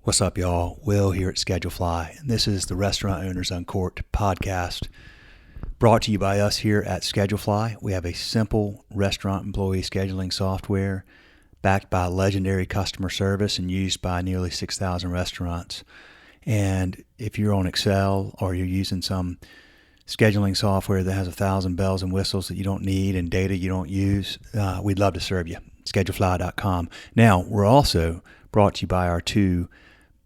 What's up, y'all? Will here at Schedulefly. And this is the Restaurant Owners Uncorked podcast brought to you by us here at Schedulefly. We have a simple restaurant employee scheduling software backed by legendary customer service and used by nearly 6,000 restaurants. And if you're on Excel or you're using some scheduling software that has 1,000 bells and whistles that you don't need and data you don't use, we'd love to serve you. Schedulefly.com. Now, we're also brought to you by our two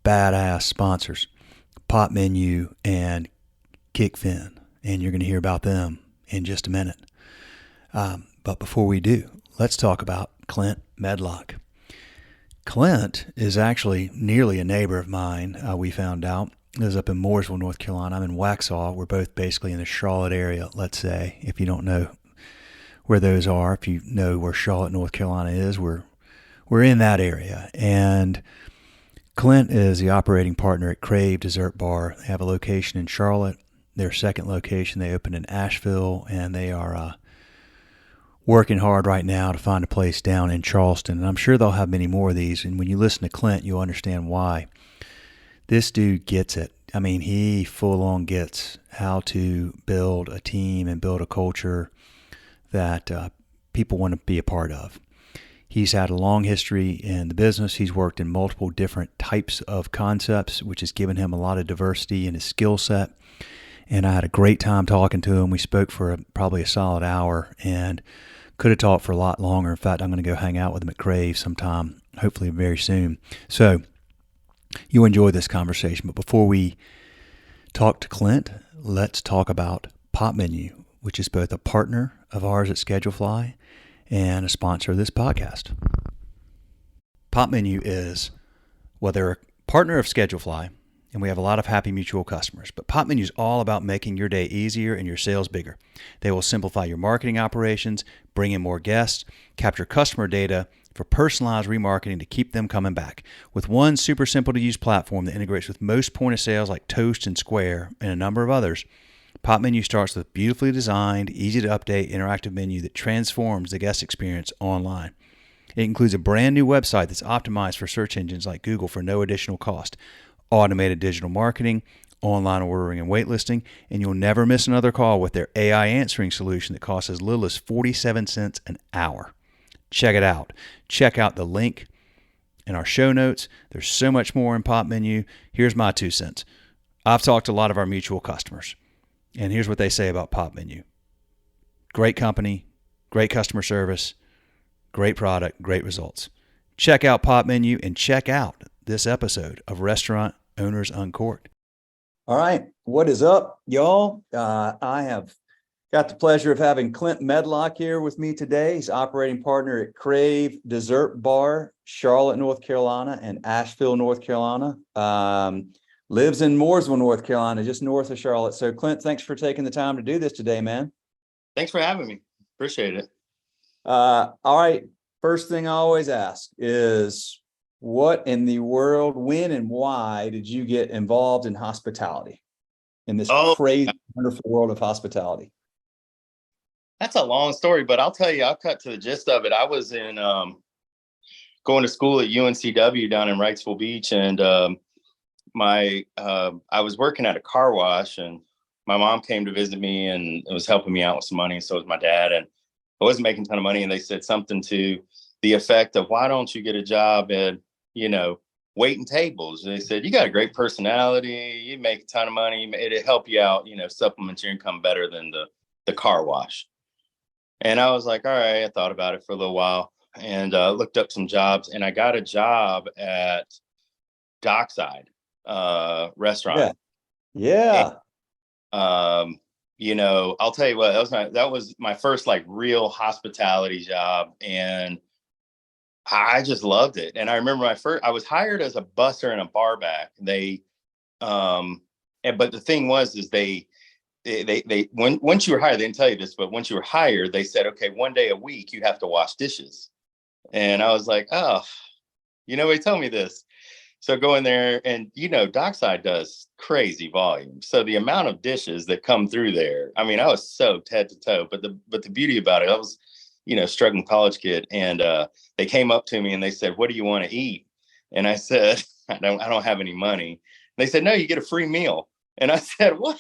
badass sponsors, Pop Menu and Kickfin, and you're going to hear about them in just a minute. But before we do, let's talk about Clint Medlock. Clint is actually nearly a neighbor of mine, we found out. He lives up in Mooresville, North Carolina. I'm in Waxhaw. We're both basically in the Charlotte area, let's say. If you don't know where those are, if you know where Charlotte, North Carolina is, we're in that area. And Clint is the operating partner at Crave Dessert Bar. They have a location in Charlotte. Their second location they opened in Asheville, and they are working hard right now to find a place down in Charleston. And I'm sure they'll have many more of these. And when you listen to Clint, you'll understand why. This dude gets it. I mean, he full on gets how to build a team and build a culture that people want to be a part of. He's had a long history in the business. He's worked in multiple different types of concepts, which has given him a lot of diversity in his skill set. And I had a great time talking to him. We spoke for probably a solid hour and could have talked for a lot longer. In fact, I'm going to go hang out with him at Crave sometime, hopefully very soon. So you enjoy this conversation. But before we talk to Clint, let's talk about Pop Menu, which is both a partner of ours at Schedulefly and a sponsor of this podcast. Pop Menu is, well, they're a partner of Schedulefly, and we have a lot of happy mutual customers. But Pop Menu is all about making your day easier and your sales bigger. They will simplify your marketing operations, bring in more guests, capture customer data for personalized remarketing to keep them coming back. With one super simple to use platform that integrates with most point of sales like Toast and Square and a number of others, Pop Menu starts with a beautifully designed, easy to update interactive menu that transforms the guest experience online. It includes a brand new website that's optimized for search engines like Google for no additional cost, automated digital marketing, online ordering and waitlisting, and you'll never miss another call with their AI answering solution that costs as little as 47 cents an hour. Check it out. Check out the link in our show notes. There's so much more in Pop Menu. Here's my 2 cents. I've talked to a lot of our mutual customers, and here's what they say about Pop Menu. Great company, great customer service, great product, great results. Check out Pop Menu and check out this episode of Restaurant Owners Uncorked. All right, what is up, y'all? I have got the pleasure of having Clint Medlock here with me today. He's operating partner at Crave Dessert Bar, Charlotte, North Carolina, and Asheville, North Carolina. Lives in Mooresville, North Carolina, just north of Charlotte. So, Clint, thanks for taking the time to do this today, man. Thanks for having me. Appreciate it. All right. First thing I always ask is, what in the world, when and why did you get involved in hospitality, in this crazy, wonderful world of hospitality? That's a long story, but I'll tell you, I'll cut to the gist of it. I was in going to school at UNCW down in Wrightsville Beach, and I was working at a car wash, and my mom came to visit me and it was helping me out with some money. And so was my dad, and I wasn't making a ton of money. And they said something to the effect of, why don't you get a job at, waiting tables? They said, you got a great personality. You make a ton of money. It'll help you out, supplement your income better than the car wash. And I was like, all right, I thought about it for a little while and looked up some jobs, and I got a job at Dockside restaurant. Yeah. And, I'll tell you what, that was my first like real hospitality job, and I just loved it. And I remember I was hired as a busser and a bar back. But the thing was, is once you were hired, they didn't tell you this, but once you were hired, they said, okay, one day a week you have to wash dishes. And I was like, oh, they told me this. So go in there, and Dockside does crazy volume. So the amount of dishes that come through there, I mean, I was soaked head to toe. But the beauty about it, I was, struggling college kid, and they came up to me and they said, "What do you want to eat?" And I said, I don't have any money. They said, no, you get a free meal. And I said, what?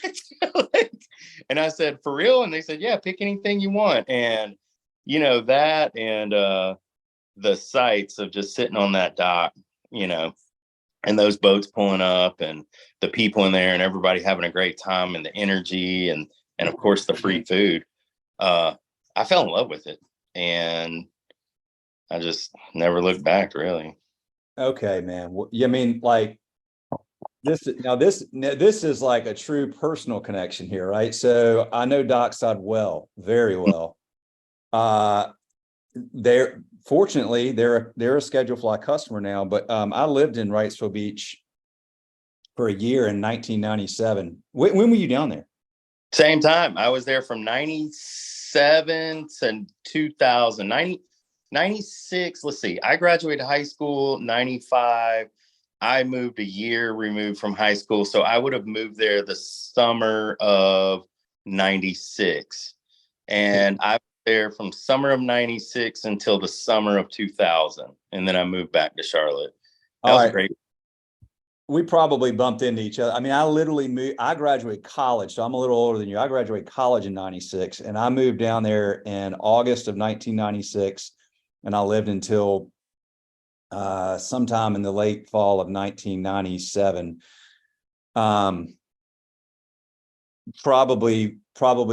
Like, and I said, for real? And they said, yeah, pick anything you want. And, you know, that and the sights of just sitting on that dock, you know, and those boats pulling up and the people in there and everybody having a great time and the energy and of course the free food. I fell in love with it and I just never looked back really. Okay, man. Well, yeah, I mean, like this is like a true personal connection here, right? So I know Dockside well, very well. They're fortunately they're a Schedule Fly customer now, but I lived in Wrightsville Beach for a year in 1997. When were you down there? Same time. I was there from 97 to 2000. 96. Let's see. I graduated high school 95. I moved a year removed from high school. So I would have moved there the summer of 96. And I was there from summer of 96 until the summer of 2000. And then I moved back to Charlotte. That was great. We probably bumped into each other. I mean, I literally moved, I graduated college, so I'm a little older than you. I graduated college in 96 and I moved down there in August of 1996 and I lived until sometime in the late fall of 1997. Probably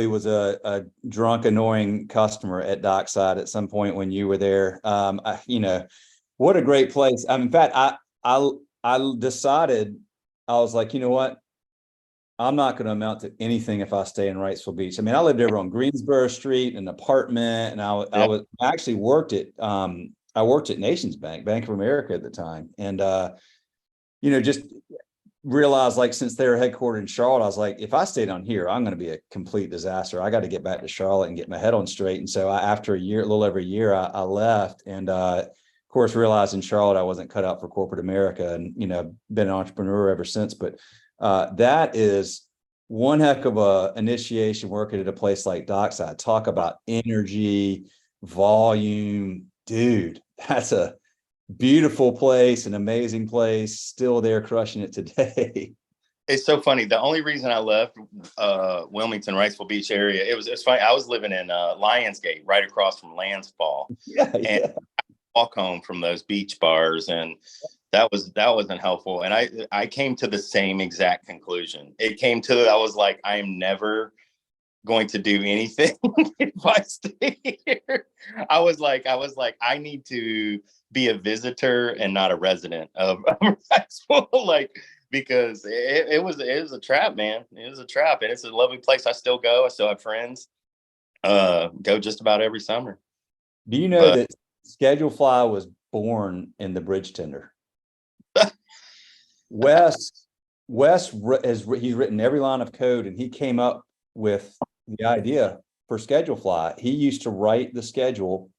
was a drunk, annoying customer at Dockside at some point when you were there. You know, what a great place. In fact, I decided, I was like, you know what? I'm not going to amount to anything if I stay in Wrightsville Beach. I mean, I lived over on Greensboro Street, an apartment, and I actually worked at I worked at Nations Bank, Bank of America at the time, and you know, just realized like since they're headquartered in Charlotte, I was like, if I stay down here, I'm going to be a complete disaster. I got to get back to Charlotte and get my head on straight. And so after a year, a little over a year, I left and of course realized in Charlotte I wasn't cut out for corporate America, and you know, been an entrepreneur ever since. But that is one heck of a initiation working at a place like Dockside. Talk about energy, volume, dude. That's a beautiful place, an amazing place, still there crushing it today. It's so funny. The only reason I left Wilmington, Wrightsville Beach area, it's funny. I was living in Lionsgate, right across from Lansfall. And walk home from those beach bars, and that wasn't helpful. And I came to the same exact conclusion. It came to, I was like, I am never going to do anything if I stay here. I was like, I need to be a visitor and not a resident of Wrightsville, like, because it was a trap, man. It was a trap, and it's a lovely place. I still go. I still have friends. Go just about every summer. Do you know that Schedule Fly was born in the bridge tender? Wes he's written every line of code, and he came up with the idea for Schedule Fly. He used to write the schedule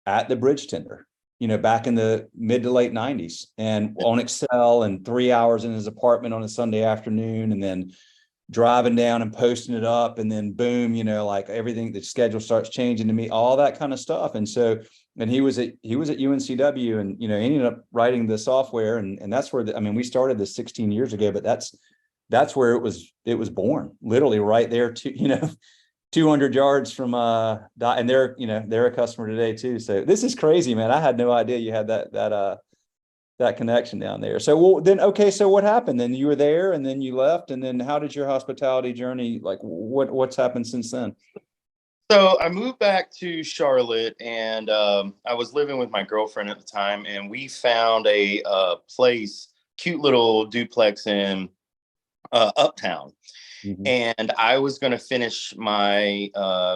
at the bridge tender, you know, back in the mid to late 90s, and on Excel, and 3 hours in his apartment on a Sunday afternoon, and then driving down and posting it up, and then boom, you know, like everything, the schedule starts changing to me, all that kind of stuff. And so, and he was at UNCW, and you know, ended up writing the software, and that's where I mean, we started this 16 years ago, but that's where it was born, literally right there, to, you know, 200 yards from and they're, you know, they're a customer today too. So this is crazy, man. I had no idea you had that connection down there. So so what happened then? You were there and then you left, and then how did your hospitality journey, like what's happened since then? So I moved back to Charlotte, and I was living with my girlfriend at the time, and we found a place, cute little duplex in Uptown. Mm-hmm. And I was going to finish my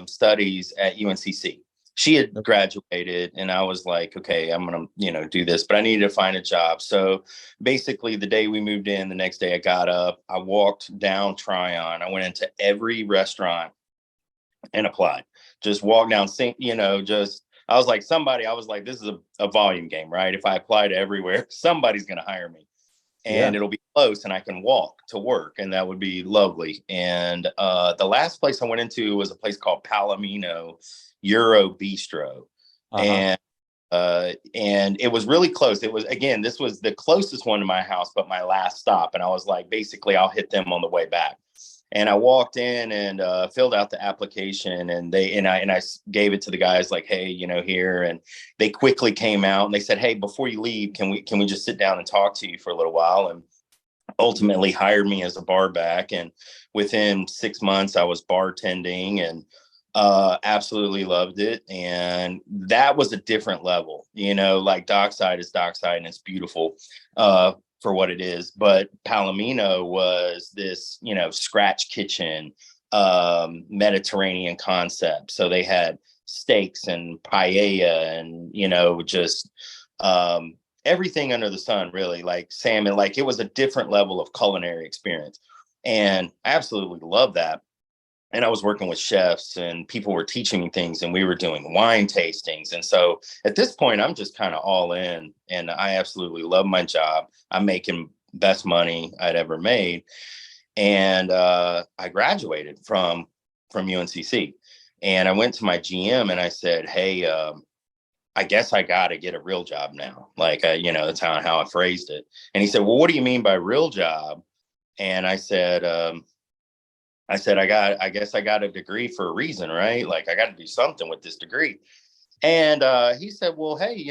studies at UNCC. She had graduated, and I was like, okay, I'm going to, you know, do this, but I needed to find a job. So basically the day we moved in, the next day I got up, I walked down Tryon. I went into every restaurant and applied. Just walked down, you know, I was like, this is a volume game, right? If I apply to everywhere, somebody's going to hire me. And it'll be close, and I can walk to work, and that would be lovely. And the last place I went into was a place called Palomino Euro Bistro. And And it was really close. It was, again, this was the closest one to my house, but my last stop. And I was like, basically, I'll hit them on the way back. And I walked in and filled out the application, and I gave it to the guys like, hey, here. And they quickly came out and they said, hey, before you leave, can we just sit down and talk to you for a little while? And ultimately hired me as a bar back. And within 6 months, I was bartending and absolutely loved it. And that was a different level, like Dockside is Dockside and it's beautiful for what it is. But Palomino was this, scratch kitchen, Mediterranean concept. So they had steaks and paella and, just everything under the sun, really, like salmon. Like, it was a different level of culinary experience. And I absolutely love that. And I was working with chefs and people were teaching me things, and we were doing wine tastings. And so at this point, I'm just kind of all in, and I absolutely love my job. I'm making best money I'd ever made. And I graduated from UNCC, and I went to my GM and I said, hey, I guess I got to get a real job now. Like, that's how I phrased it. And he said, well, what do you mean by real job? And I said, I guess I got a degree for a reason, right? Like, I got to do something with this degree. And he said, well, hey,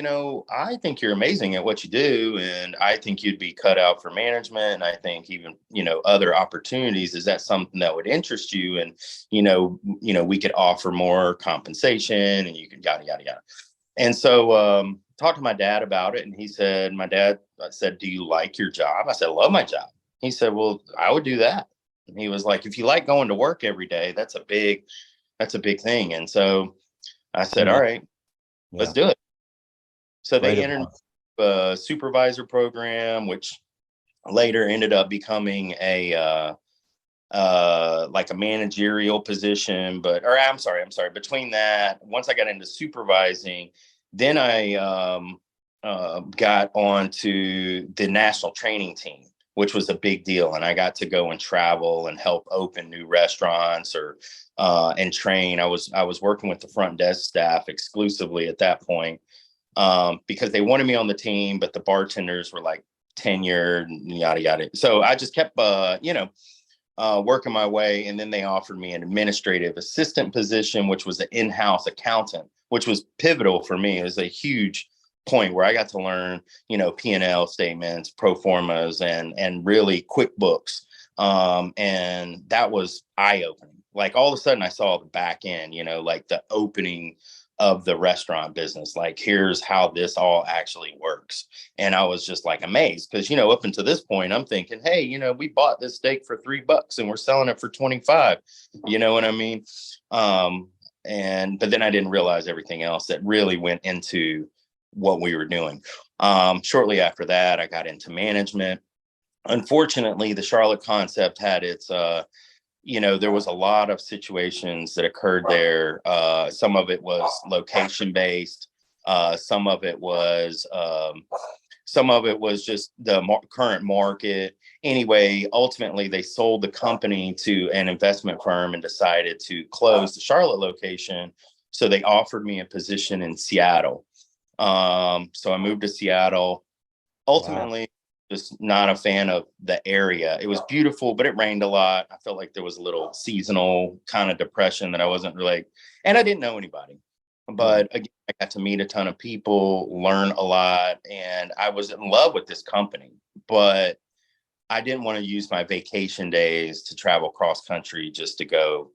I think you're amazing at what you do. And I think you'd be cut out for management. And I think even, other opportunities. Is that something that would interest you? And, we could offer more compensation and you could yada, yada, yada. And so talked to my dad about it. And he said, my dad said, do you like your job? I said, I love my job. He said, well, I would do that. And he was like, if you like going to work every day, that's a big thing. And so I said, all right, let's do it. So they entered a supervisor program, which later ended up becoming a like a managerial position. I'm sorry. Between that, once I got into supervising, then I got onto the national training team, which was a big deal. And I got to go and travel and help open new restaurants and train. I was working with the front desk staff exclusively at that point because they wanted me on the team, but the bartenders were like tenured and yada, yada. So I just kept, working my way. And then they offered me an administrative assistant position, which was an in-house accountant, which was pivotal for me. It was a huge point where I got to learn, P&L statements, pro formas, and really QuickBooks. And that was eye-opening. Like, all of a sudden I saw the back end, like the opening of the restaurant business. Like, here's how this all actually works. And I was just like amazed because, up until this point, I'm thinking, hey, we bought this steak for $3 and we're selling it for 25. You know what I mean? But then I didn't realize everything else that really went into what we were doing. Shortly after that, I got into management. Unfortunately, the Charlotte concept had its, there was a lot of situations that occurred there. Some of it was location based. Some of it was just the current market. Anyway, ultimately, they sold the company to an investment firm and decided to close the Charlotte location. So they offered me a position in Seattle. So I moved to Seattle. Ultimately, wow. Just not a fan of the area. It was beautiful, but it rained a lot. I felt like there was a little seasonal kind of depression that I wasn't really, and I didn't know anybody. But again, I got to meet a ton of people, learn a lot, and I was in love with this company. But I didn't want to use my vacation days to travel cross country just to go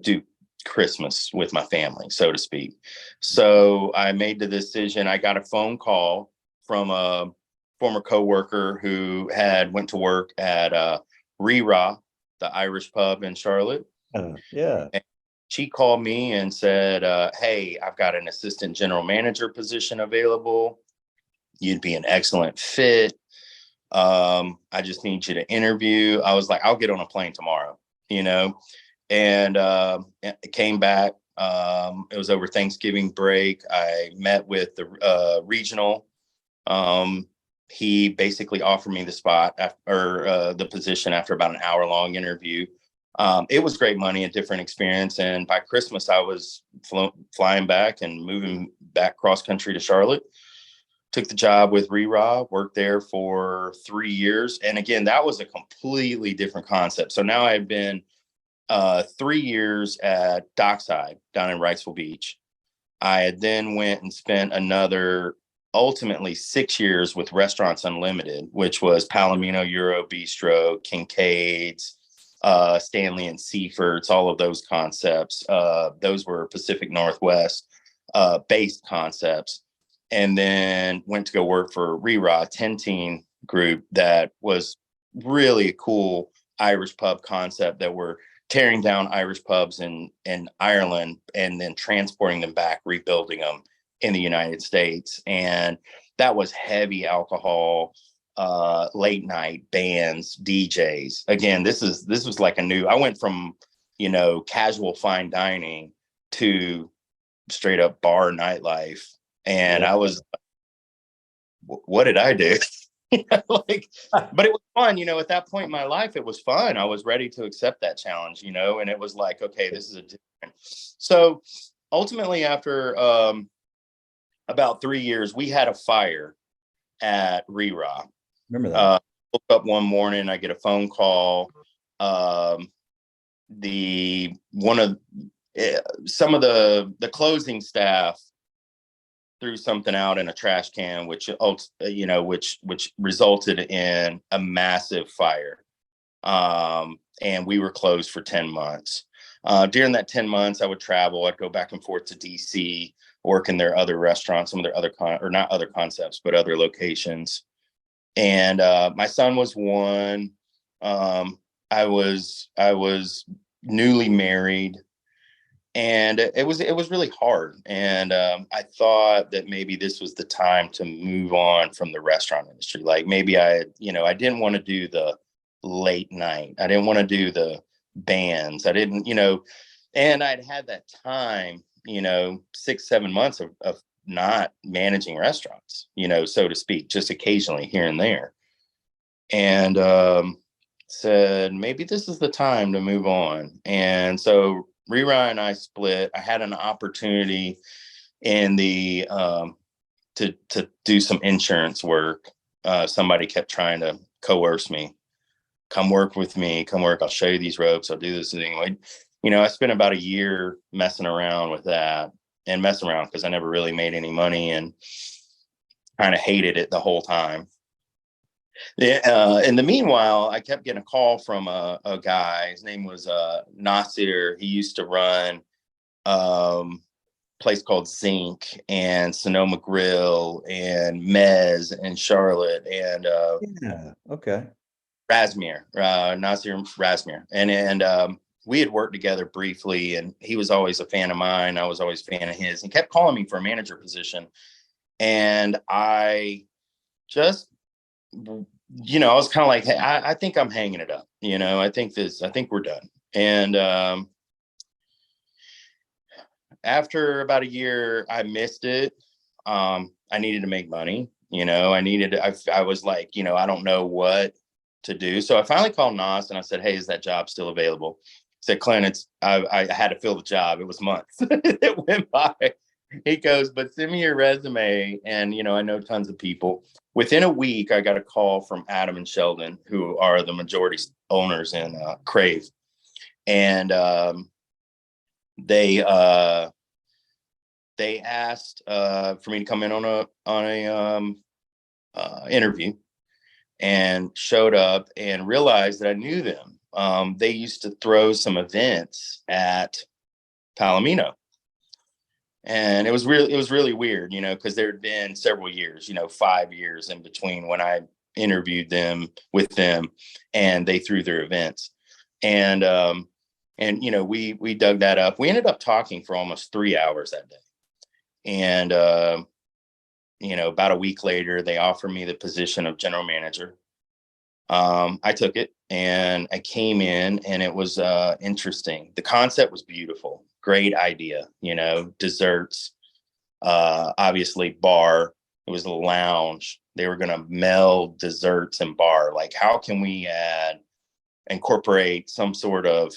do Christmas with my family, so to speak. So I made the decision. I got a phone call from a former coworker who went to work at Rira, the Irish pub in Charlotte. Yeah. And she called me and said, hey, I've got an assistant general manager position available. You'd be an excellent fit. I just need you to interview. I was like, I'll get on a plane tomorrow, and it came back. It was over Thanksgiving break. I met with the regional. He basically offered me the spot the position after about an hour-long interview. It was great money, a different experience. And by Christmas, I was flying back and moving back cross country to Charlotte. Took the job with Re-Raw, worked there for 3 years. And again, that was a completely different concept. So now I've been 3 years at Dockside down in Wrightsville Beach. I then went and spent another ultimately 6 years with Restaurants Unlimited, which was Palomino, Euro Bistro, Kincaid's, Stanley and Seafords, all of those concepts. Those were Pacific Northwest based concepts. And then went to go work for Re-Raw, 10-team group that was really a cool Irish pub concept that were tearing down Irish pubs in Ireland and then transporting them back, rebuilding them in the United States. And that was heavy alcohol, late night bands, DJs. Again, this was like I went from, casual fine dining to straight up bar nightlife. And I was, what did I do? But it was fun, at that point in my life, it was fun. I was ready to accept that challenge, and it was like, okay, this is a different. So ultimately after about 3 years, we had a fire at Re-Raw. Remember that? Woke up one morning, I get a phone call. Some of the closing staff threw something out in a trash can, which resulted in a massive fire. And we were closed for 10 months. During that 10 months, I would travel. I'd go back and forth to DC, work in their other restaurants, some of their other not other concepts, but other locations. And my son was one. I was newly married. And it was really hard. And I thought that maybe this was the time to move on from the restaurant industry. Like maybe I didn't want to do the late night. I didn't want to do the bands. I didn't, and I'd had that time, 6-7 months of not managing restaurants, so to speak, just occasionally here and there. And said, maybe this is the time to move on. And so Re-Raw and I split. I had an opportunity in the to do some insurance work. Somebody kept trying to coerce me. Come work with me. Come work. I'll show you these ropes. I'll do this. And anyway, I spent about a year messing around with that and messing around because I never really made any money and kind of hated it the whole time. In the meanwhile, I kept getting a call from a guy. His name was Nasir. He used to run a place called Zinc and Sonoma Grill and Mez in Charlotte and Razmir, Nasir Razmir. And we had worked together briefly, and he was always a fan of mine. I was always a fan of his. He kept calling me for a manager position. And I just, I was kind of like, hey, I think I'm hanging it up. I think we're done. And after about a year, I missed it. I needed to make money. I was like, I don't know what to do. So I finally called Nas and I said, hey, is that job still available? He said, Clint, I had to fill the job. It was months. It went by. He goes, but send me your resume. And, I know tons of people. Within a week, I got a call from Adam and Sheldon, who are the majority owners in Crave. And they asked for me to come in on a interview, and showed up and realized that I knew them. They used to throw some events at Palomino. And it was really weird, because there had been several years, 5 years in between when I interviewed them with them and they threw their events. And we dug that up. We ended up talking for almost 3 hours that day. And, about a week later, they offered me the position of general manager. I took it and I came in, and it was interesting. The concept was beautiful. Great idea, desserts, obviously bar. It was a lounge. They were going to meld desserts and bar. Like, how can we incorporate some sort of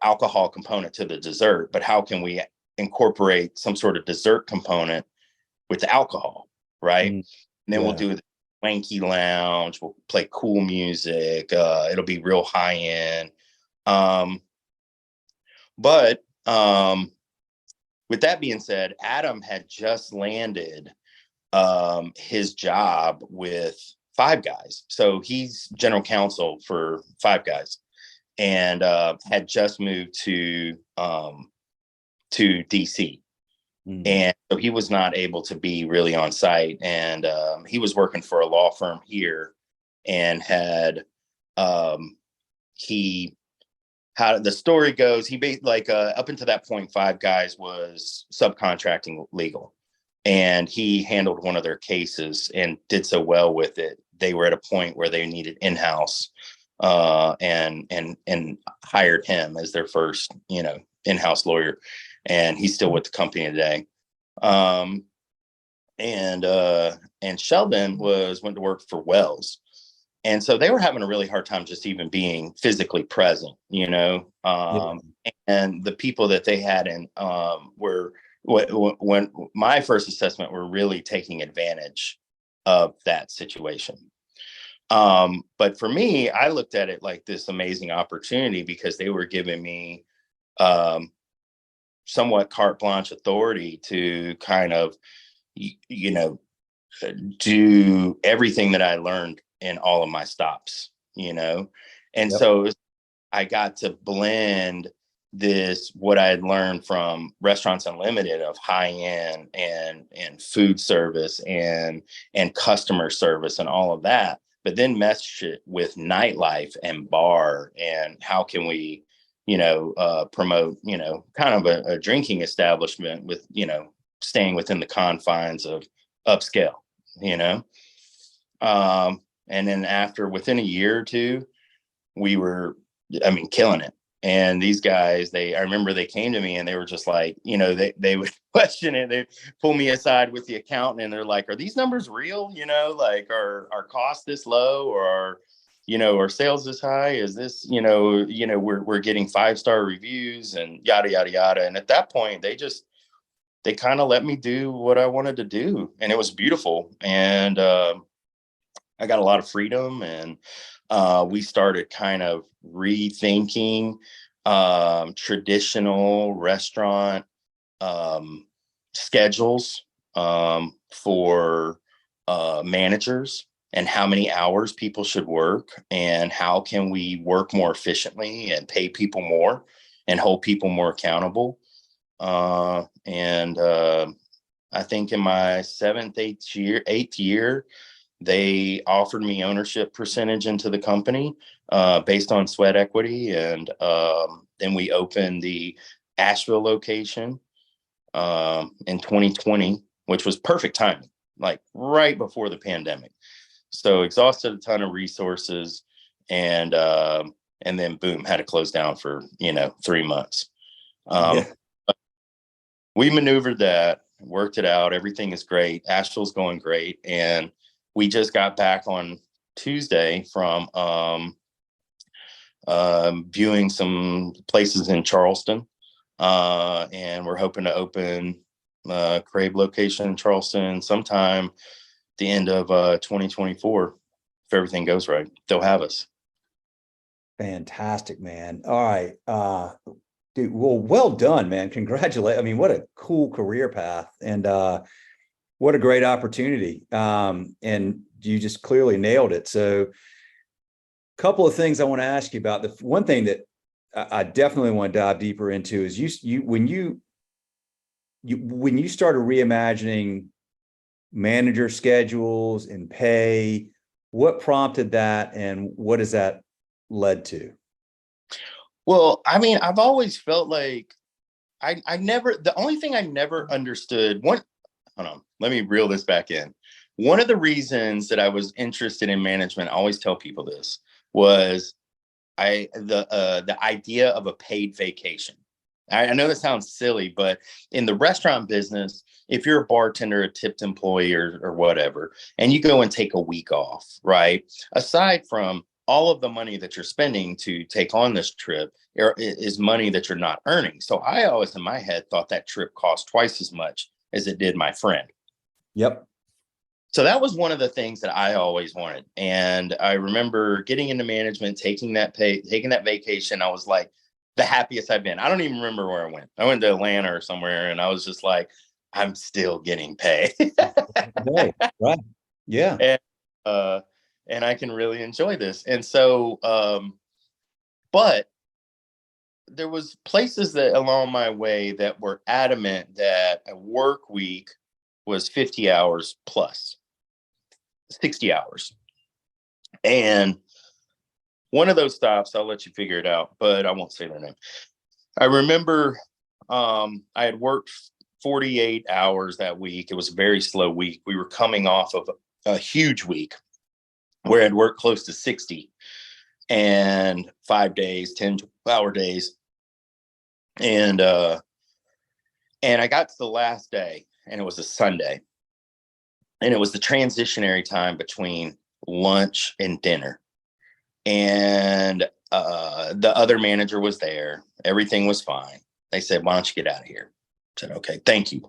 alcohol component to the dessert, but how can we incorporate some sort of dessert component with the alcohol, right? And then we'll do the wanky lounge. We'll play cool music. It'll be real high end. But with that being said, Adam had just landed his job with Five Guys. So he's general counsel for Five Guys, and had just moved to DC. And so he was not able to be really on site. And he was working for a law firm here, and had how the story goes, he up until that point, Five Guys was subcontracting legal, and he handled one of their cases and did so well with it. They were at a point where they needed in-house, and hired him as their first, in-house lawyer. And he's still with the company today. And Sheldon went to work for Wells. And so they were having a really hard time just even being physically present, and the people that they had in were, when my first assessment, were really taking advantage of that situation. But for me, I looked at it like this amazing opportunity, because they were giving me somewhat carte blanche authority to kind of, do everything that I learned in all of my stops, and so I got to blend what I had learned from Restaurants Unlimited of high end and food service and customer service and all of that, but then mesh it with nightlife and bar, and how can we, promote, kind of a drinking establishment with, staying within the confines of upscale, and then within a year or two, we were, killing it. And these guys, I remember they came to me and they were just like, they would question it. They pull me aside with the accountant and they're like, are these numbers real? Like, are our costs this low, or our sales this high? Is this, we're getting 5-star reviews and yada, yada, yada. And at that point, they kind of let me do what I wanted to do. And it was beautiful. And I got a lot of freedom, and we started kind of rethinking traditional restaurant schedules for managers, and how many hours people should work, and how can we work more efficiently and pay people more and hold people more accountable. And I think in my 8th year, they offered me ownership percentage into the company based on sweat equity. And then we opened the Asheville location in 2020, which was perfect timing, like right before the pandemic. So exhausted a ton of resources, and then boom, had to close down for 3 months. We maneuvered that, worked it out. Everything is great. Asheville's going great, and we just got back on Tuesday from viewing some places in Charleston, and we're hoping to open Crave location in Charleston sometime the end of 2024. If everything goes right, they'll have us. Fantastic, man. All right. Dude, well done, man. Congratulations. What a cool career path, and what a great opportunity. And you just clearly nailed it. So a couple of things I want to ask you about. The one thing that I definitely want to dive deeper into is when you started reimagining manager schedules and pay, what prompted that, and what has that led to? Well, I've always felt like the only thing I never understood, hold on, let me reel this back in. One of the reasons that I was interested in management, I always tell people this, was the idea of a paid vacation. I know that sounds silly, but in the restaurant business, if you're a bartender, a tipped employee or whatever, and you go and take a week off, right? Aside from all of the money that you're spending to take on this trip is money that you're not earning. So I always in my head thought that trip cost twice as much as it did my friend. Yep. So that was one of the things that I always wanted. And I remember getting into management, taking that vacation. I was like the happiest I've been. I don't even remember where I went. I went to Atlanta or somewhere, and I was just like, I'm still getting paid. Right. Right. Yeah. And I can really enjoy this. And so, but there was places that along my way that were adamant that a work week was 50 hours plus 60 hours. And one of those stops, I'll let you figure it out, but I won't say their name. I remember I had worked 48 hours that week. It was a very slow week. We were coming off of a huge week where I'd worked close to 60 and 5 days, 10-hour days. And I got to the last day, and it was a Sunday. And it was the transitionary time between lunch and dinner. And the other manager was there. Everything was fine. They said, why don't you get out of here? I said, okay, thank you.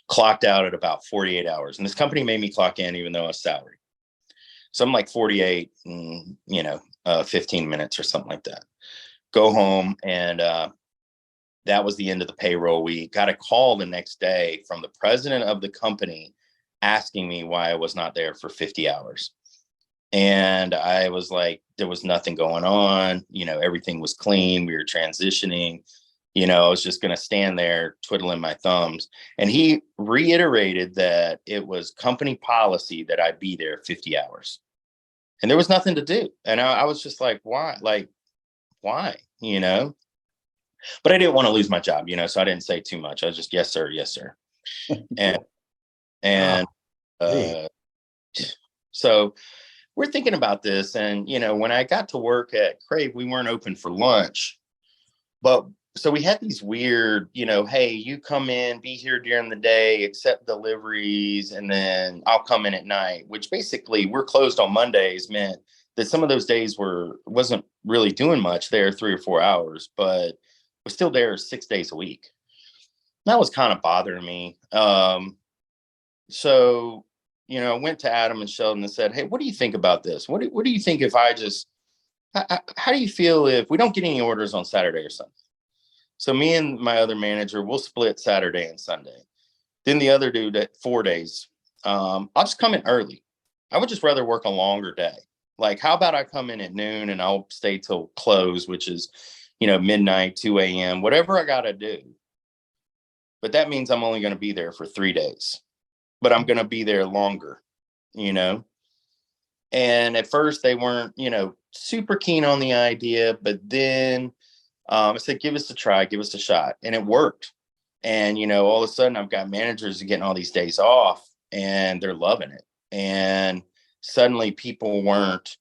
Clocked out at about 48 hours. And this company made me clock in even though I was salaried. So I'm like 48, 15 minutes or something like that. Go home, and that was the end of the payroll week. Got a call the next day from the president of the company asking me why I was not there for 50 hours. And I was like, there was nothing going on. Everything was clean. We were transitioning. I was just going to stand there twiddling my thumbs. And he reiterated that it was company policy that I be there 50 hours. And there was nothing to do. And I was just like, why? Like, why? But I didn't want to lose my job, so I didn't say too much. I was just, yes, sir. Yes, sir. And so we're thinking about this. And, when I got to work at Crave, we weren't open for lunch. But so we had these weird, hey, you come in, be here during the day, accept deliveries, and then I'll come in at night, which basically we're closed on Mondays meant that some of those days wasn't really doing much there, 3 or 4 hours, but was still there 6 days a week. That was kind of bothering me. So, I went to Adam and Sheldon and said, hey, what do you think about this? What do you think if how do you feel if we don't get any orders on Saturday or Sunday? So me and my other manager, we'll split Saturday and Sunday. Then the other dude at 4 days, I'll just come in early. I would just rather work a longer day. Like, how about I come in at noon and I'll stay till close, which is, midnight, 2 a.m., whatever I got to do. But that means I'm only going to be there for 3 days, but I'm going to be there longer, And at first they weren't, super keen on the idea, but then I said, give us a try, give us a shot. And it worked. And, all of a sudden I've got managers getting all these days off and they're loving it. And suddenly people weren't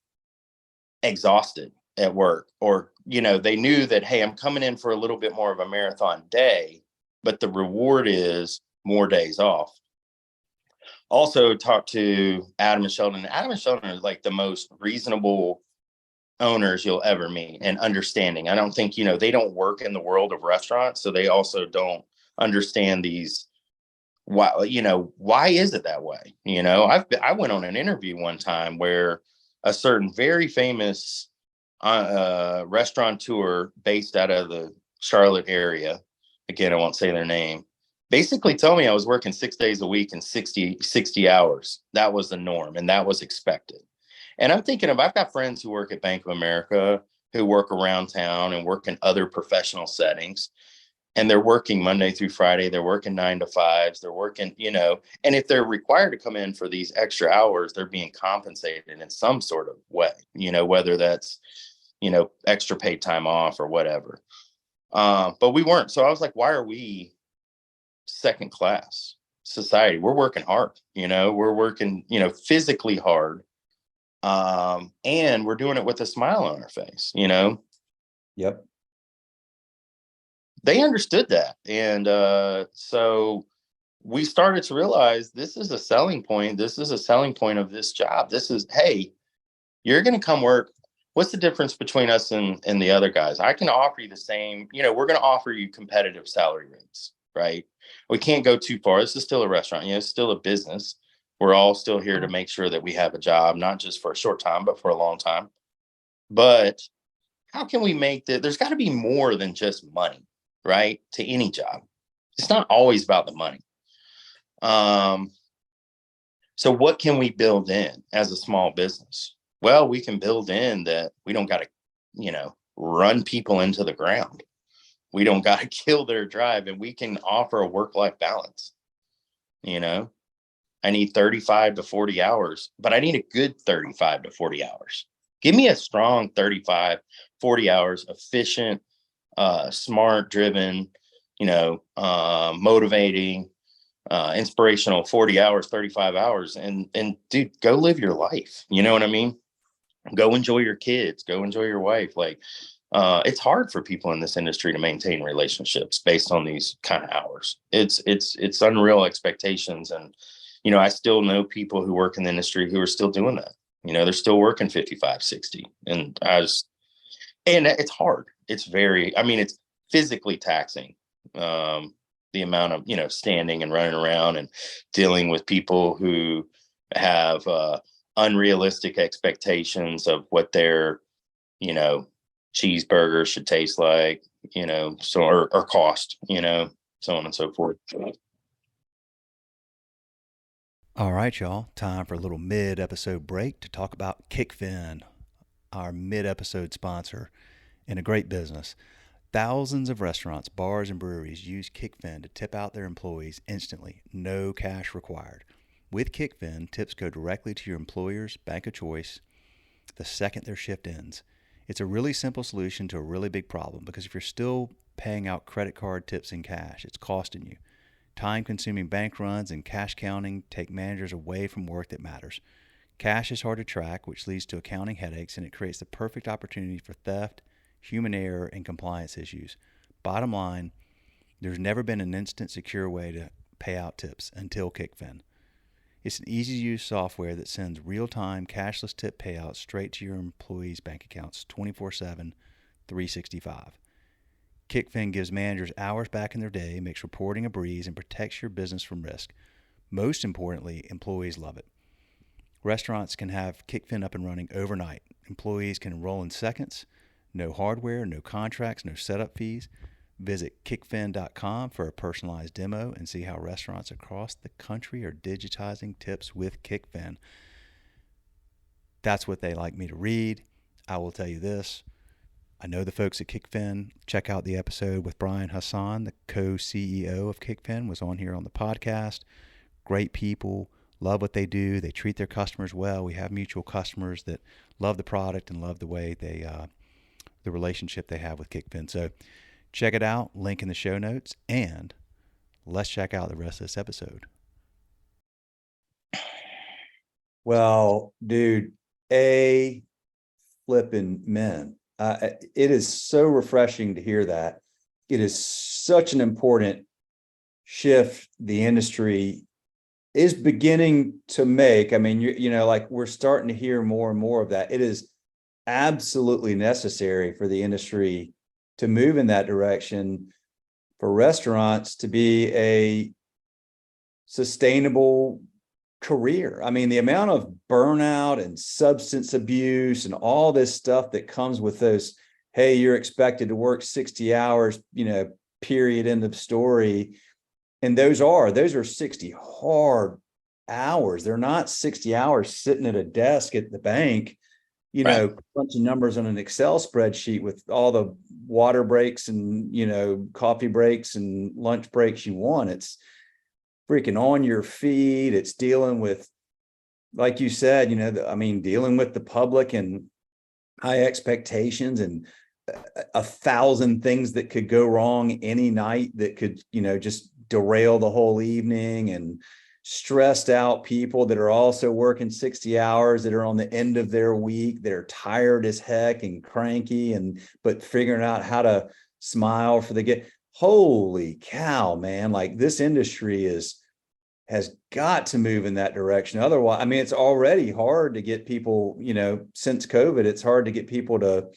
exhausted at work, or, they knew that, hey, I'm coming in for a little bit more of a marathon day, but the reward is more days off. Also talked to Adam and Sheldon. Adam and Sheldon are like the most reasonable owners you'll ever meet, and understanding. I don't think, they don't work in the world of restaurants, so they also don't understand these. Why is it that way? I went on an interview one time where a certain very famous restaurateur based out of the Charlotte area, again, I won't say their name, basically told me I was working 6 days a week and 60 hours. That was the norm, and that was expected. And I'm thinking I've got friends who work at Bank of America, who work around town and work in other professional settings. And they're working Monday through Friday. They're working 9 to 5s. They're working, and if they're required to come in for these extra hours, they're being compensated in some sort of way, whether that's, extra paid time off or whatever. But we weren't. So I was like, why are we second class society? We're working hard, we're working, physically hard. And we're doing it with a smile on our face, Yep. They understood that. And so we started to realize this is a selling point. This is a selling point of this job. This is, hey, you're going to come work what's the difference between us and the other guys? I can offer you the same, we're going to offer you competitive salary rates, right? We can't go too far. This is still a restaurant, it's still a business. We're all still here to make sure that we have a job, not just for a short time, but for a long time. But how can we make that? There's got to be more than just money, right? To any job. It's not always about the money. So what can we build in as a small business? Well, we can build in that we don't got to, run people into the ground. We don't got to kill their drive, and we can offer a work-life balance. I need 35 to 40 hours, but I need a good 35 to 40 hours. Give me a strong 35, 40 hours, efficient, smart, driven, motivating, inspirational 40 hours, 35 hours. And dude, go live your life. You know what I mean? Go enjoy your kids, go enjoy your wife. Like, it's hard for people in this industry to maintain relationships based on these kind of hours. It's unreal expectations. And, I still know people who work in the industry who are still doing that. They're still working 55, 60. And it's hard. It's it's physically taxing. The amount of, standing and running around and dealing with people who have unrealistic expectations of what their, cheeseburger should taste like, or cost, so on and so forth. All right, y'all. Time for a little mid-episode break to talk about Kickfin, our mid-episode sponsor and a great business. Thousands of restaurants, bars, and breweries use Kickfin to tip out their employees instantly, no cash required. With Kickfin, tips go directly to your employer's bank of choice the second their shift ends. It's a really simple solution to a really big problem, because if you're still paying out credit card tips in cash, it's costing you. Time-consuming bank runs and cash counting take managers away from work that matters. Cash is hard to track, which leads to accounting headaches, and it creates the perfect opportunity for theft, human error, and compliance issues. Bottom line, there's never been an instant, secure way to pay out tips until Kickfin. It's an easy-to-use software that sends real-time cashless tip payouts straight to your employees' bank accounts 24/7, 365. Kickfin gives managers hours back in their day, makes reporting a breeze, and protects your business from risk. Most importantly, employees love it. Restaurants can have Kickfin up and running overnight. Employees can enroll in seconds. No hardware, no contracts, no setup fees. Visit kickfin.com for a personalized demo and see how restaurants across the country are digitizing tips with Kickfin. That's what they like me to read. I will tell you this. I know the folks at Kickfin. Check out the episode with Brian Hassan, the co-CEO of Kickfin, was on here on the podcast. Great people, love what they do. They treat their customers well. We have mutual customers that love the product and love the way they, the relationship they have with Kickfin. So check it out, link in the show notes, and let's check out the rest of this episode. Well, dude, a flipping men. It is so refreshing to hear that. It is such an important shift the industry is beginning to make. I mean, like we're starting to hear more and more of that. It is absolutely necessary for the industry to move in that direction, for restaurants to be a sustainable career. I mean, the amount of burnout and substance abuse and all this stuff that comes with those, hey, you're expected to work 60 hours, period, end of story. And those are 60 hard hours. They're not 60 hours sitting at a desk at the bank, Right. Crunching numbers on an Excel spreadsheet with all the water breaks and, coffee breaks and lunch breaks you want. It's freaking on your feet. It's dealing with, like you said, dealing with the public and high expectations and a thousand things that could go wrong any night that could, just derail the whole evening, and stressed out people that are also working 60 hours that are on the end of their week. They're tired as heck and cranky, but figuring out how to smile for the get. Holy cow, man. Like, this industry is has got to move in that direction. Otherwise, I mean, it's already hard to get people, since COVID, it's hard to get people to,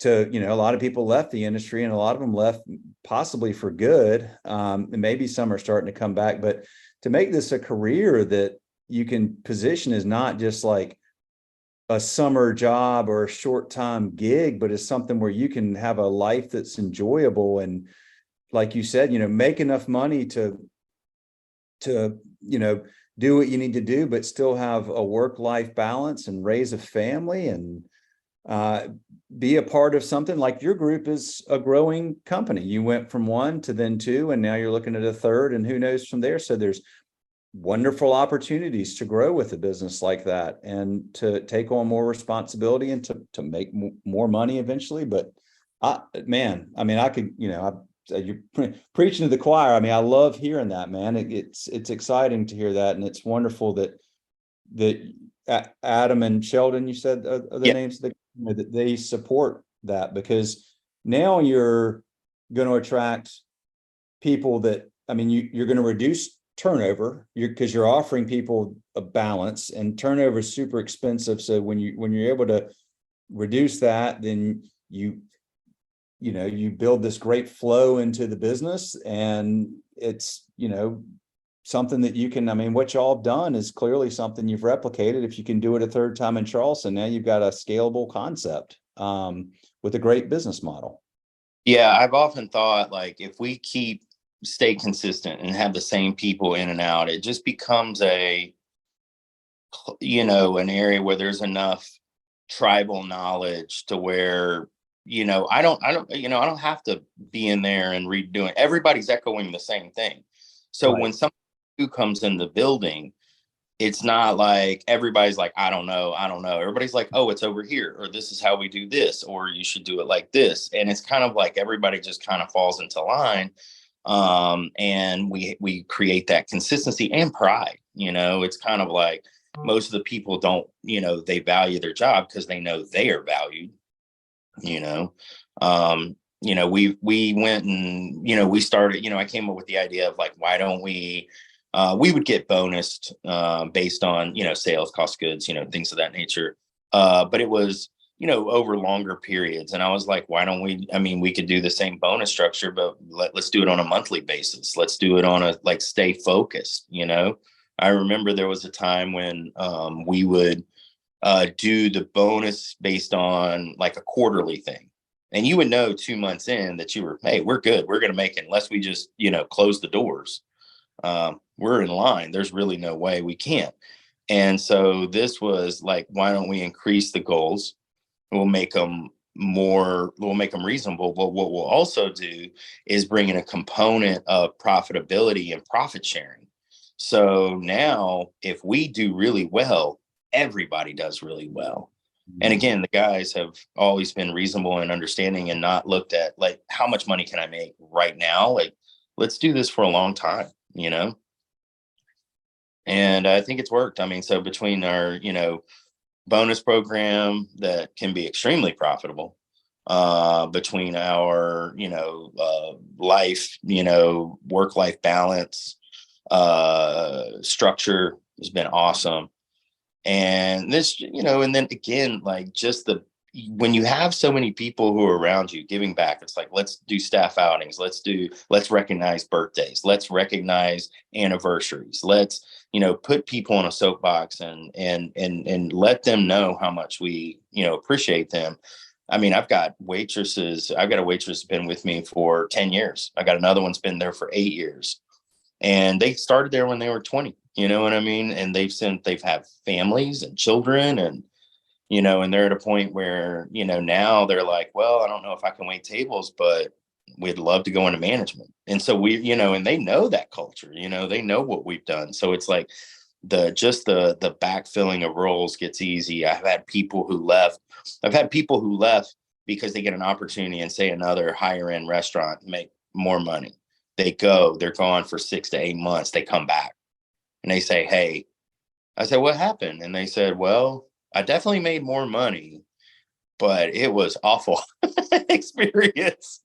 a lot of people left the industry, and a lot of them left possibly for good. And maybe some are starting to come back, but to make this a career that you can position as not just like a summer job or a short time gig, but as something where you can have a life that's enjoyable. And like you said, make enough money to do what you need to do, but still have a work-life balance and raise a family and be a part of something. Like your group is a growing company. You went from one to then two, and now you're looking at a third, and who knows from there. So there's wonderful opportunities to grow with a business like that and to take on more responsibility and to make more money eventually. But I could, you're preaching to the choir. I mean, I love hearing that, man. It's exciting to hear that. And it's wonderful that Adam and Sheldon, you said are the names that they support that, because now you're going to attract people that, I mean, you're going to reduce turnover because you're offering people a balance, and turnover is super expensive. So when you're able to reduce that, then you build this great flow into the business, and it's, something that you can, I mean, what y'all have done is clearly something you've replicated. If you can do it a third time in Charleston, now you've got a scalable concept with a great business model. Yeah, I've often thought, like, if we stay consistent and have the same people in and out, it just becomes an area where there's enough tribal knowledge to where, I don't have to be in there and redoing. Everybody's echoing the same thing. So when somebody who comes in the building, it's not like everybody's like, I don't know. Everybody's like, oh, it's over here, or this is how we do this, or you should do it like this. And it's kind of like everybody just kind of falls into line. And we create that consistency and pride. It's kind of like most of the people don't, they value their job because they know they are valued. We went and, we started, I came up with the idea of like, why don't we would get bonused based on, sales, cost goods, things of that nature. But it was, over longer periods. And I was like, why don't we, we could do the same bonus structure, but let's do it on a monthly basis. Let's do it on stay focused. I remember there was a time when we would do the bonus based on like a quarterly thing. And you would know 2 months in that hey, we're good. We're going to make it unless we just, close the doors. We're in line. There's really no way we can't. And so this was like, why don't we increase the goals? We'll make them reasonable. But what we'll also do is bring in a component of profitability and profit sharing. So now if we do really well, everybody does really well. And again, the guys have always been reasonable and understanding and not looked at like, how much money can I make right now? Like, let's do this for a long time, And I think it's worked. So between our, bonus program that can be extremely profitable, between our, life, work-life balance, structure has been awesome. And this, and then again, like just when you have so many people who are around you giving back, it's like, let's do staff outings. Let's recognize birthdays. Let's recognize anniversaries. Let's, put people on a soapbox and let them know how much we, appreciate them. I've got a waitress that's been with me for 10 years. I got another one's been there for 8 years. And they started there when they were 20, you know what I mean? And they've had families and children and, and they're at a point where, now they're like, well, I don't know if I can wait tables, but we'd love to go into management. And so we, and they know that culture, they know what we've done. So it's like the backfilling of roles gets easy. I've had people who left because they get an opportunity in, say, another higher end restaurant, make more money. They're gone for 6 to 8 months. They come back and they say, hey, I said, what happened? And they said, well, I definitely made more money, but it was awful experience.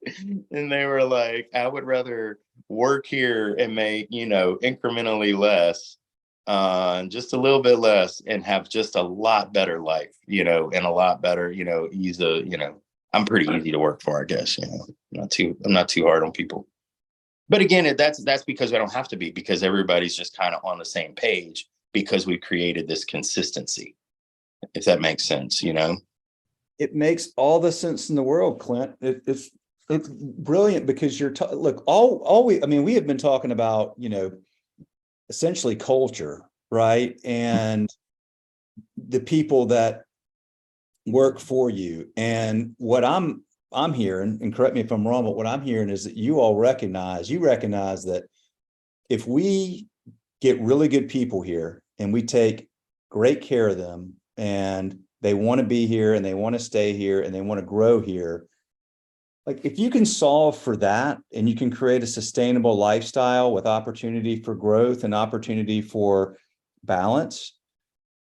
And they were like, I would rather work here and make, incrementally less, just a little bit less, and have just a lot better life, and a lot better, ease of, I'm pretty easy to work for, I guess, I'm not too hard on people. But again, that's because I don't have to be, because everybody's just kind of on the same page, because we've created this consistency, if that makes sense, It makes all the sense in the world, Clint. It's brilliant, because look, we have been talking about, essentially culture, right? And the people that work for you. And what I'm hearing, and correct me if I'm wrong, but what I'm hearing is that you recognize that if we get really good people here and we take great care of them, and they want to be here and they want to stay here and they want to grow here, like if you can solve for that and you can create a sustainable lifestyle with opportunity for growth and opportunity for balance,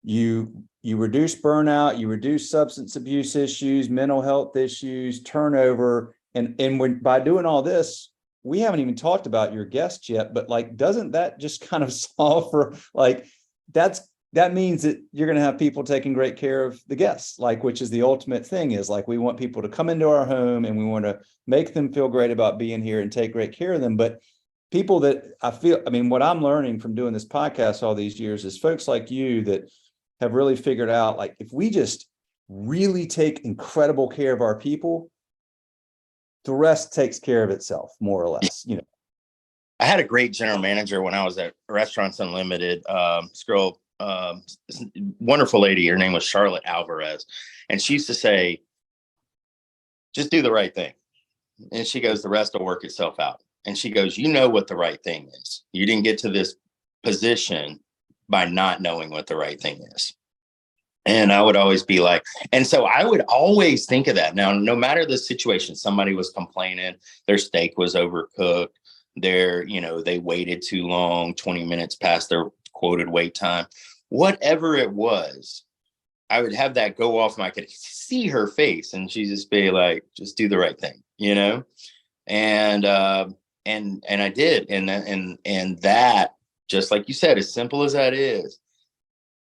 you reduce burnout, you reduce substance abuse issues, mental health issues, turnover. And by doing all this, we haven't even talked about your guests yet, but like, doesn't that just kind of solve for, like, that means that you're going to have people taking great care of the guests, like, which is the ultimate thing, is like, we want people to come into our home and we want to make them feel great about being here and take great care of them. But people that what I'm learning from doing this podcast all these years is folks like you that have really figured out, like, if we just really take incredible care of our people, the rest takes care of itself, more or less, I had a great general manager when I was at Restaurants Unlimited. This girl, this wonderful lady, her name was Charlotte Alvarez, and she used to say, just do the right thing. And she goes, the rest will work itself out. And she goes, you know what the right thing is. You didn't get to this position by not knowing what the right thing is. And I would always be like, and so I would always think of that. Now, no matter the situation, somebody was complaining, their steak was overcooked, they waited too long, 20 minutes past their quoted wait time, whatever it was, I would have that go off, and I could see her face, and she'd just be like, just do the right thing, and I did. And that, just like you said, as simple as that is,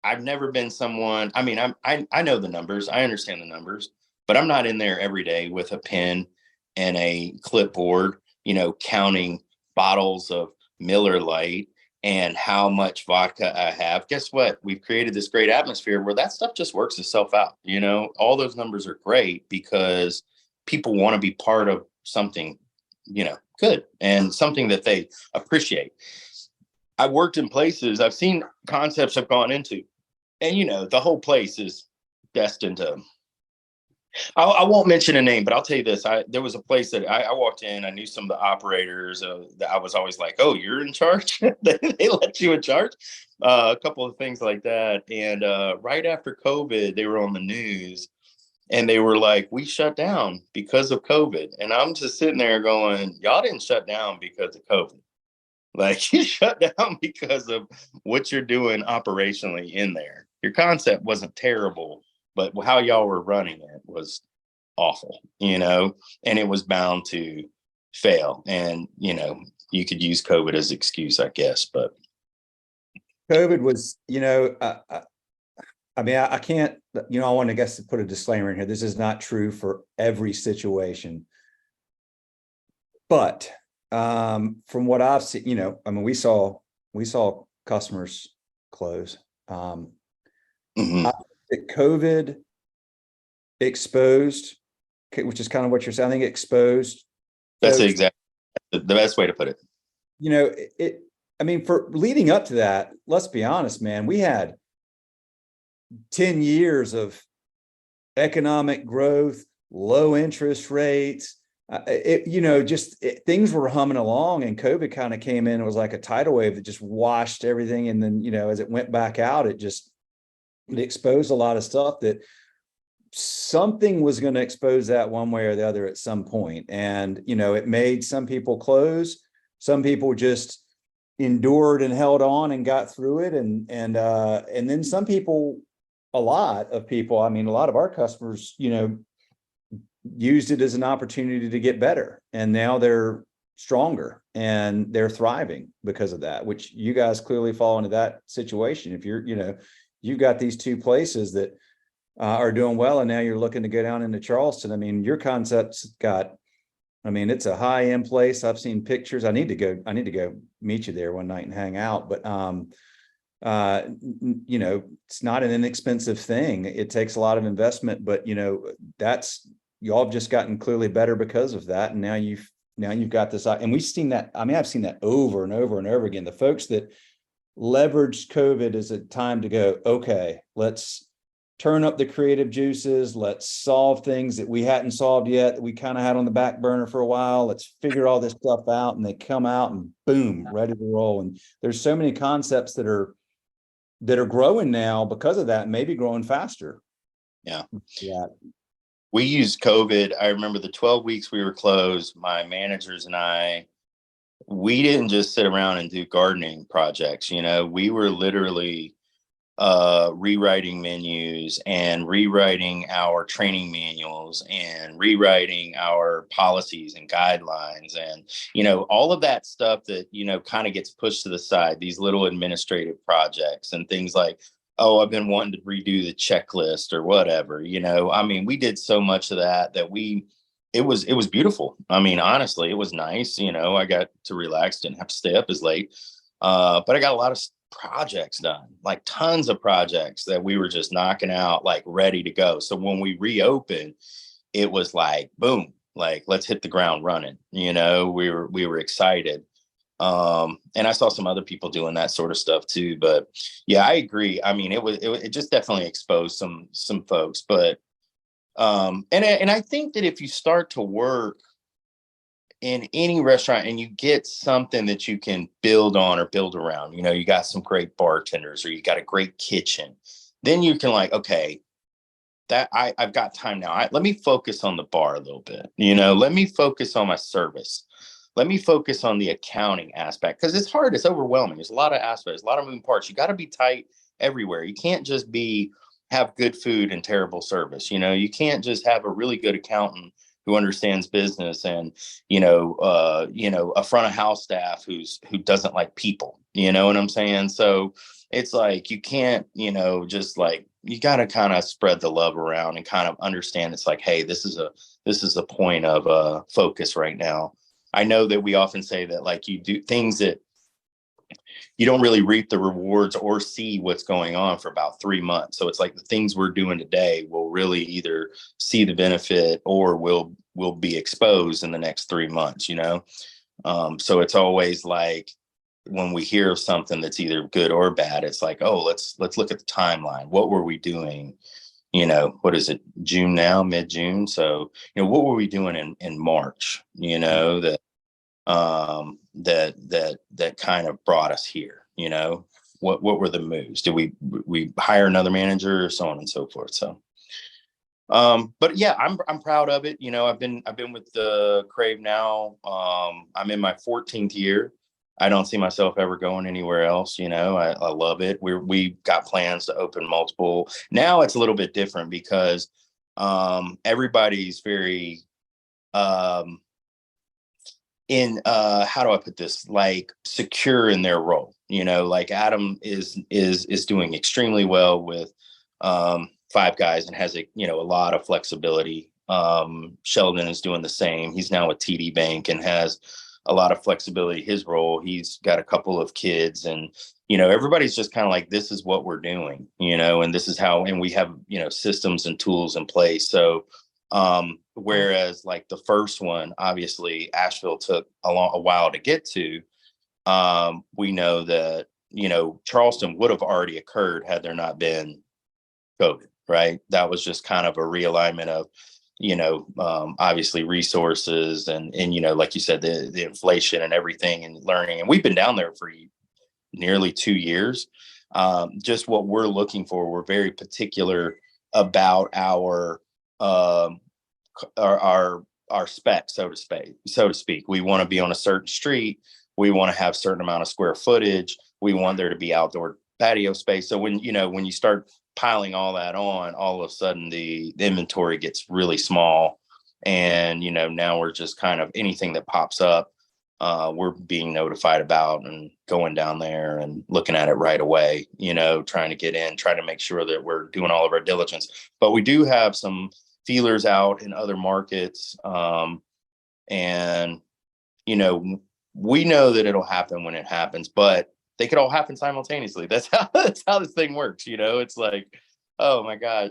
I've never been someone, I know the numbers, I understand the numbers, but I'm not in there every day with a pen and a clipboard, counting bottles of Miller Lite and how much vodka I have. Guess what? We've created this great atmosphere where that stuff just works itself out. All those numbers are great because people want to be part of something, good, and something that they appreciate. I've worked in places, I've seen concepts I've gone into, and the whole place is destined to, I won't mention a name, but I'll tell you this. There was a place that I walked in, I knew some of the operators, that I was always like, oh, you're in charge? They let you in charge? A couple of things like that. And right after COVID, they were on the news, and they were like, we shut down because of COVID. And I'm just sitting there going, y'all didn't shut down because of COVID. Like, you shut down because of what you're doing operationally in there. Your concept wasn't terrible, but how y'all were running it was awful, and it was bound to fail. And, you could use COVID as an excuse, I guess, but COVID was, I can't, I want to guess to put a disclaimer in here. This is not true for every situation, but from what I've seen, we saw customers close. That COVID exposed, which is kind of what you're saying, I think exposed. That's exactly the best way to put it. For leading up to that, let's be honest, man, we had 10 years of economic growth, low interest rates. Things were humming along, and COVID kind of came in. It was like a tidal wave that just washed everything. And then, as it went back out, it exposed a lot of stuff that something was going to expose that one way or the other at some point. And, it made some people close. Some people just endured and held on and got through it. And then some people, a lot of our customers, used it as an opportunity to get better. And now they're stronger and they're thriving because of that, which you guys clearly fall into that situation. If you're, you've got these two places that are doing well, and now you're looking to go down into Charleston. I mean, your concept's got, it's a high end place. I've seen pictures. I need to go meet you there one night and hang out. But it's not an inexpensive thing. It takes a lot of investment, but that's, y'all have just gotten clearly better because of that. And now you've got this, and we've seen that. I've seen that over and over and over again. The folks that leveraged COVID as a time to go, okay, let's turn up the creative juices. Let's solve things that we hadn't solved yet, that we kind of had on the back burner for a while. Let's figure all this stuff out. And they come out and boom, ready to roll. And there's so many concepts that are growing now because of that, maybe growing faster. Yeah. Yeah. We used COVID. I remember the 12 weeks we were closed, my managers and I, we didn't just sit around and do gardening projects. We were literally rewriting menus and rewriting our training manuals and rewriting our policies and guidelines and all of that stuff that kind of gets pushed to the side, these little administrative projects and things like, oh, I've been wanting to redo the checklist or whatever. We did so much of that it was beautiful. Honestly, it was nice. I got to relax, didn't have to stay up as late, but I got a lot of projects done, like tons of projects that we were just knocking out, like ready to go. So when we reopened, it was like, boom, like let's hit the ground running. We were excited. And I saw some other people doing that sort of stuff too, but yeah, I agree. It just definitely exposed some folks, but, and I think that if you start to work in any restaurant and you get something that you can build on or build around, you got some great bartenders or you got a great kitchen, then you can like, okay, that I've got time now. Let me focus on the bar a little bit, let me focus on my service. Let me focus on the accounting aspect because it's hard. It's overwhelming. There's a lot of aspects, a lot of moving parts. You got to be tight everywhere. You can't just have good food and terrible service. You can't just have a really good accountant who understands business and, a front of house staff who doesn't like people, you know what I'm saying? So it's like, you can't, just like, you got to kind of spread the love around and kind of understand. It's like, hey, this is a point of focus right now. I know that we often say that like you do things that you don't really reap the rewards or see what's going on for about 3 months. So it's like the things we're doing today will really either see the benefit or will be exposed in the next 3 months, So it's always like when we hear of something that's either good or bad, it's like, oh, let's look at the timeline. What were we doing? What is it, June now, mid-June? So, what were we doing in March, that kind of brought us here, what were the moves? Did we hire another manager or so on and so forth? So, but yeah, I'm proud of it. I've been with the Crave now. I'm in my 14th year. I don't see myself ever going anywhere else. I love it. We got plans to open multiple. Now it's a little bit different because everybody's very in how do I put this, like secure in their role. Like Adam is doing extremely well with Five Guys and has a lot of flexibility. Sheldon is doing the same. He's now with TD Bank and has a lot of flexibility. His role, he's got a couple of kids and, everybody's just kind of like, this is what we're doing, and this is how, and we have, systems and tools in place. So, whereas like the first one, obviously Asheville took a while to get to, we know that, Charleston would have already occurred had there not been COVID, right? That was just kind of a realignment of, obviously resources and, like you said, the inflation and everything and learning. And we've been down there for nearly 2 years. Just what we're looking for. We're very particular about our specs, so to speak. We want to be on a certain street. We want to have a certain amount of square footage. We want there to be outdoor patio space. So when you start piling all that on, all of a sudden the inventory gets really small. And, now we're just kind of anything that pops up, we're being notified about and going down there and looking at it right away, trying to get in, trying to make sure that we're doing all of our diligence. But we do have some feelers out in other markets. And, we know that it'll happen when it happens, but they could all happen simultaneously. That's how this thing works. It's like, oh my God,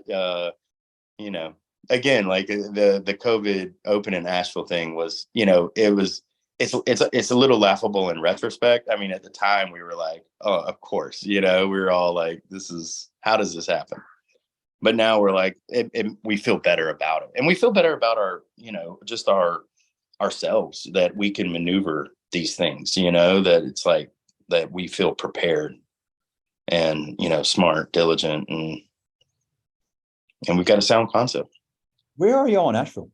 again, like the COVID Open in Asheville thing was, it's a little laughable in retrospect. I mean, at the time we were like, oh, of course, we were all like, how does this happen? But now we're like, we feel better about it. And we feel better about our, just ourselves, that we can maneuver these things, that it's like, that we feel prepared and, smart, diligent, and we've got a sound concept. Where are y'all in Asheville?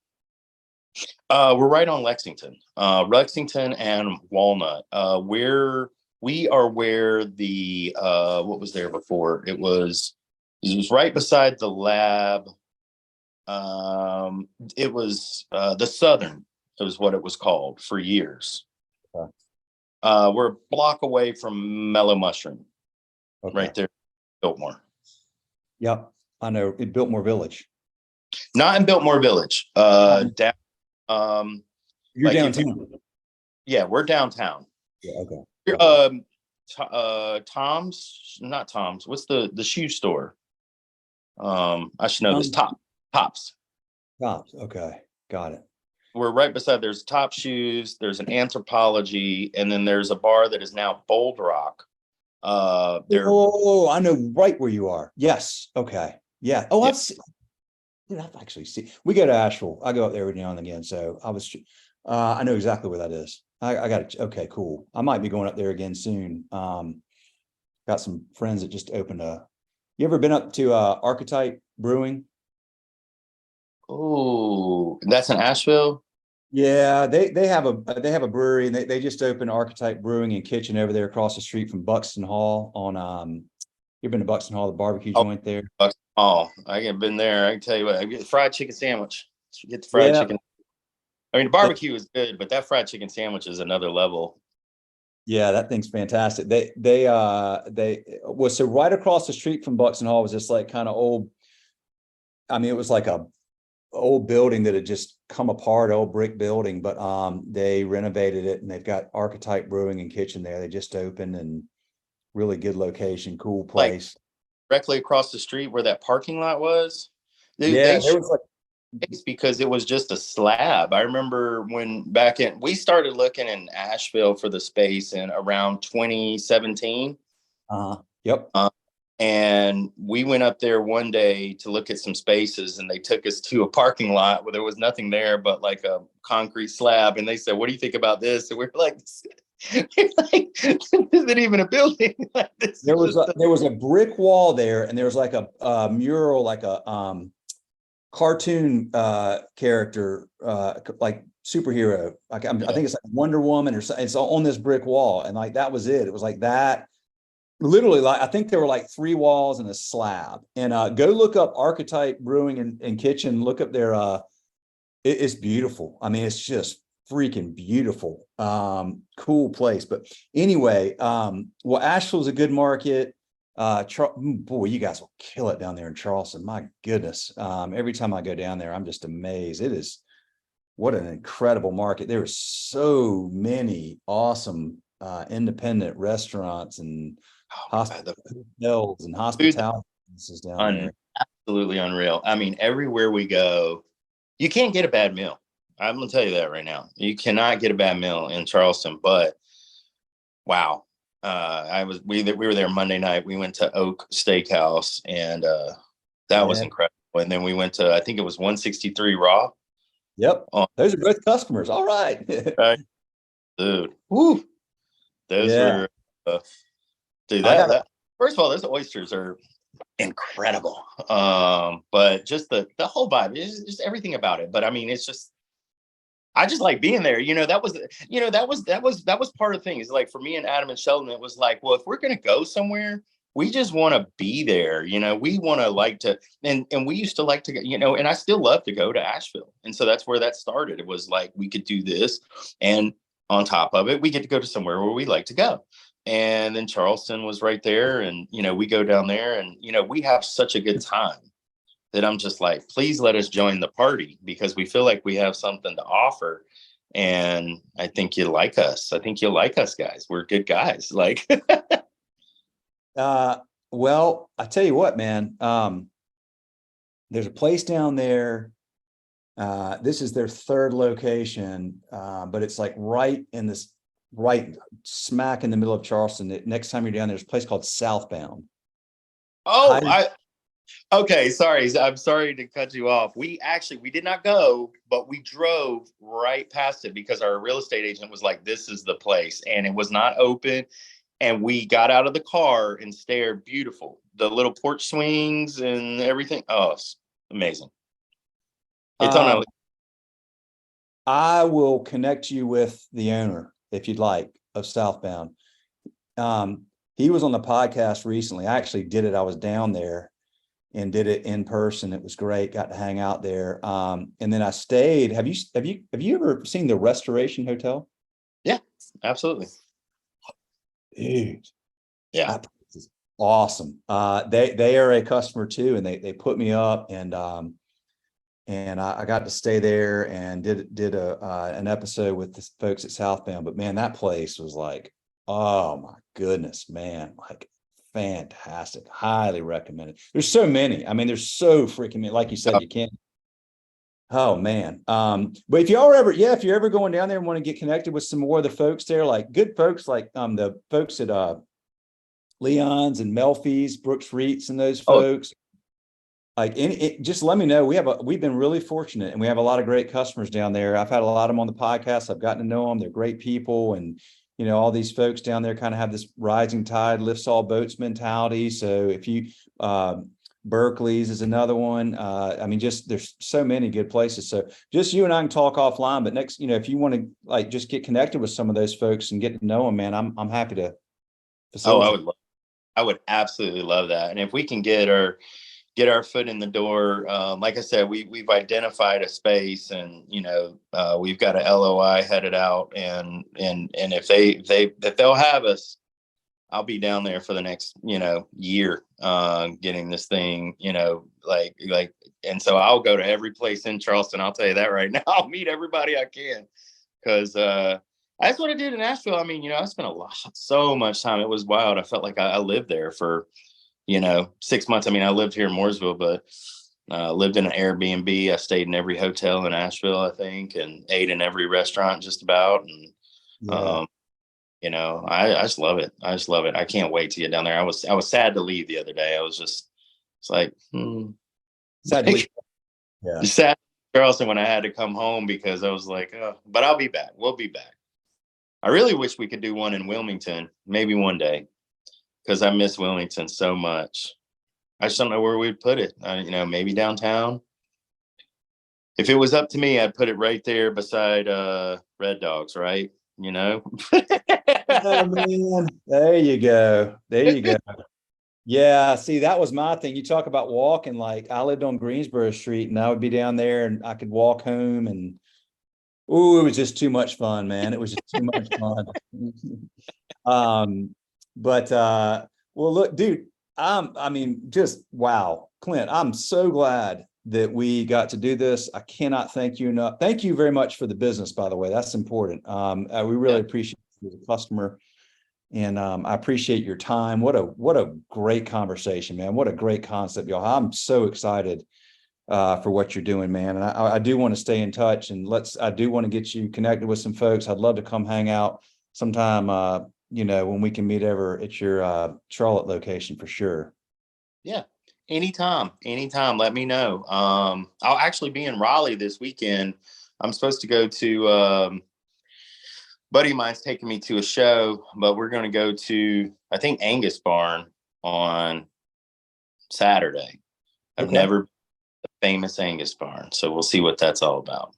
We're right on Lexington and Walnut. We are where the what was there before? It was right beside the lab. It was the Southern. It was what it was called for years. Okay. We're a block away from Mellow Mushroom, right there, Biltmore. Yep, I know. In Biltmore Village. Not in Biltmore Village. Down. You're like downtown. Yeah, we're downtown. Yeah, okay. Tom's, not Tom's. What's the shoe store? I should know this. Tops. Tops. Okay, got it. We're right beside. There's Top Shoes. There's an Anthropology, and then there's a bar that is now Bold Rock. I know right where you are. Yes. Okay. Yeah. Oh, yeah. I've actually seen. We go to Asheville. I go up there every now and again. So I know exactly where that is. I got it. Okay, cool. I might be going up there again soon. Got some friends that just opened you ever been up to Archetype Brewing? Oh, that's in Asheville. Yeah, they have a brewery, and they just opened Archetype Brewing and Kitchen over there across the street from Buxton Hall on you've been to Buxton Hall, the barbecue joint there? Buxton Hall. I have been there. I can tell you what, I get the fried chicken sandwich. Get the fried chicken. I mean, the barbecue is good, but that fried chicken sandwich is another level. Yeah, that thing's fantastic. They was so right across the street from Buxton Hall was just like kind of old. I mean, it was like a old building that had just come apart, old brick building, but they renovated it, and they've got Archetype Brewing and Kitchen there. They just opened, and really good location, cool place. Like directly across the street where that parking lot was. There was like, because it was just a slab. I remember when we started looking in Asheville for the space in around 2017. Yep. And we went up there one day to look at some spaces, and they took us to a parking lot where there was nothing there but like a concrete slab. And they said, "What do you think about this?" And we're like, this isn't even a building. There was a brick wall there, and there was like a mural, like a cartoon character, like superhero. Like I think it's like Wonder Woman or something. It's on this brick wall, and like that was it. It was like that. Literally, like I think there were like 3 walls and a slab. And go look up Archetype Brewing and Kitchen. Look up their it's beautiful. I mean, it's just freaking beautiful. Cool place. But anyway, well, Asheville's a good market. Boy, you guys will kill it down there in Charleston. My goodness. Every time I go down there, I'm just amazed. What an incredible market. There are so many awesome independent restaurants and hotels and hospitality down there. Absolutely unreal. I mean, everywhere we go, you can't get a bad meal. I'm gonna tell you that right now. You cannot get a bad meal in Charleston. But wow, we were there Monday night. We went to Oak Steakhouse, and that was incredible. And then we went to, I think it was 163 Raw. Yep. Those are both customers. All right. Right. Dude. Woo. Those were dude, that first of all, those oysters are incredible. But just the whole vibe, just everything about it. But I mean, I just like being there. That was part of the thing. Is like for me and Adam and Sheldon, it was like, well, if we're gonna go somewhere, we just want to be there. We want to like to, and we used to like to go, and I still love to go to Asheville. And so that's where that started. It was like we could do this. And on top of it, we get to go to somewhere where we like to go. And then Charleston was right there. And, we go down there and, we have such a good time that I'm just like, please let us join the party because we feel like we have something to offer. And I think you like us. I think you'll like us, guys. We're good guys. Like, well, I tell you what, man, there's a place down there. This is their third location, but it's like right smack in the middle of Charleston. Next time you're down there's a place called Southbound. Okay, sorry. I'm sorry to cut you off. We did not go, but we drove right past it because our real estate agent was like, this is the place. And it was not open. And we got out of the car and stared. Beautiful. The little porch swings and everything. Oh, it's amazing. It's on I will connect you with the owner if you'd like of Southbound. He was on the podcast recently. I actually did it. I was down there and did it in person. It was great. Got to hang out there. And then I stayed. Have you ever seen the Restoration Hotel? Yeah, absolutely. Dude. Yeah. That place is awesome. They are a customer too, and they put me up and I got to stay there and did an episode with the folks at Southbound. But man, that place was like, oh my goodness, man, like fantastic. Highly recommended. There's so many. I mean, there's so freaking many. Like you said, you can't. Oh man. But if you're ever going down there and want to get connected with some more of the folks there, like good folks, like the folks at Leon's and Melfi's, Brooks Reeds and those folks. Like just let me know. We've been really fortunate and we have a lot of great customers down there. I've had a lot of them on the podcast. I've gotten to know them. They're great people. And, all these folks down there kind of have this rising tide lifts all boats mentality. So if you, Berkeley's is another one. I mean, just there's so many good places. So just you and I can talk offline, but next, if you want to like just get connected with some of those folks and get to know them, man, I'm happy to facilitate. I would absolutely love that. And if we can get our foot in the door. Like I said, we've identified a space and, we've got a LOI headed out and if they'll have us, I'll be down there for the next, year, getting this thing, and so I'll go to every place in Charleston. I'll tell you that right now. I'll meet everybody I can because, that's what I did in Asheville. I mean, I spent so much time. It was wild. I felt like I lived there for 6 months. I mean, I lived here in Mooresville, but lived in an Airbnb. I stayed in every hotel in Asheville, I think, and ate in every restaurant just about. And, I just love it. I just love it. I can't wait to get down there. I was sad to leave the other day. It's like, Sad to leave. Yeah. Sad Charleston when I had to come home because I was like, oh, but I'll be back. We'll be back. I really wish we could do one in Wilmington, maybe one day. Because I miss Wilmington so much. I just don't know where we'd put it. Maybe downtown. If it was up to me, I'd put it right there beside Red Dogs, right? Oh, man. There you go. Yeah, see, that was my thing. You talk about walking, like I lived on Greensboro Street and I would be down there and I could walk home and it was just too much fun, man. It was just too much fun. But well, look, dude, just wow, Clint, I'm so glad that we got to do this. I cannot thank you enough. Thank you very much for the business, by the way. That's important. We really appreciate you as a customer, and I appreciate your time. What a great conversation, man. What a great concept, y'all. I'm so excited for what you're doing, man. And I do want to stay in touch, and I do want to get you connected with some folks. I'd love to come hang out sometime. When we can meet over at your Charlotte location for sure. Yeah. Anytime. Let me know. I'll actually be in Raleigh this weekend. I'm supposed to go to, buddy of mine's taking me to a show, but we're going to go to, I think, Angus Barn on Saturday. I've never been to the famous Angus Barn. So we'll see what that's all about.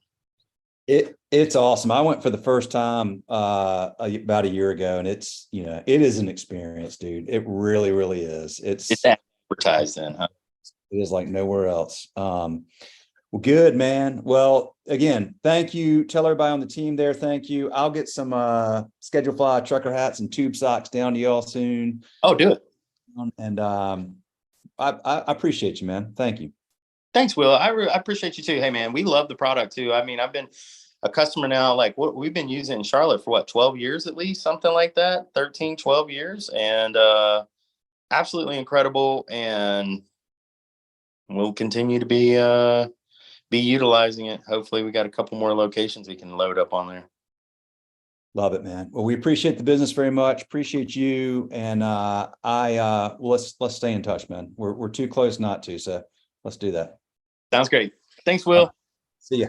It's awesome. I went for the first time about a year ago, and it is an experience, dude. It really, really is. It's advertised then, huh? It is like nowhere else. Well, good, man. Well, again, thank you. Tell everybody on the team there, thank you. I'll get some Schedule Fly trucker hats and tube socks down to y'all soon. Oh, do it. And I appreciate you, man. Thank you. Thanks, Will. I appreciate you too. Hey, man, we love the product too. I mean, I've been a customer now, like what we've been using in Charlotte for 12 years at least, something like that, 13, 12 years. And absolutely incredible. And we'll continue to be utilizing it. Hopefully we got a couple more locations we can load up on there. Love it, man. Well, we appreciate the business very much. Appreciate you. And let's stay in touch, man. We're too close not to. So let's do that. Sounds great. Thanks, Will. See ya.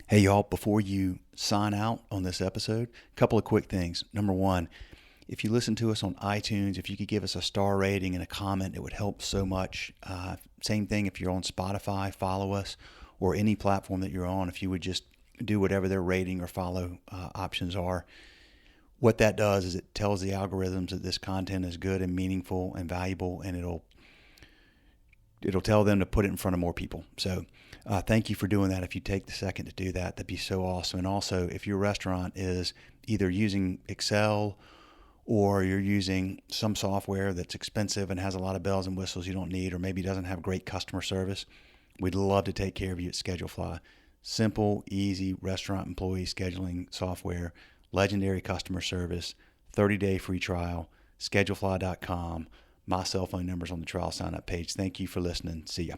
Hey, y'all, before you sign out on this episode, a couple of quick things. Number one, if you listen to us on iTunes, if you could give us a star rating and a comment, it would help so much. Same thing if you're on Spotify, follow us, or any platform that you're on. If you would just do whatever their rating or follow options are. What that does is it tells the algorithms that this content is good and meaningful and valuable, and it'll tell them to put it in front of more people. So thank you for doing that. If you take the second to do that, that'd be so awesome. And also, if your restaurant is either using Excel or you're using some software that's expensive and has a lot of bells and whistles you don't need, or maybe doesn't have great customer service, we'd love to take care of you at ScheduleFly. Simple, easy restaurant employee scheduling software, legendary customer service, 30-day free trial, schedulefly.com. My cell phone number's on the trial sign-up page. Thank you for listening. See ya.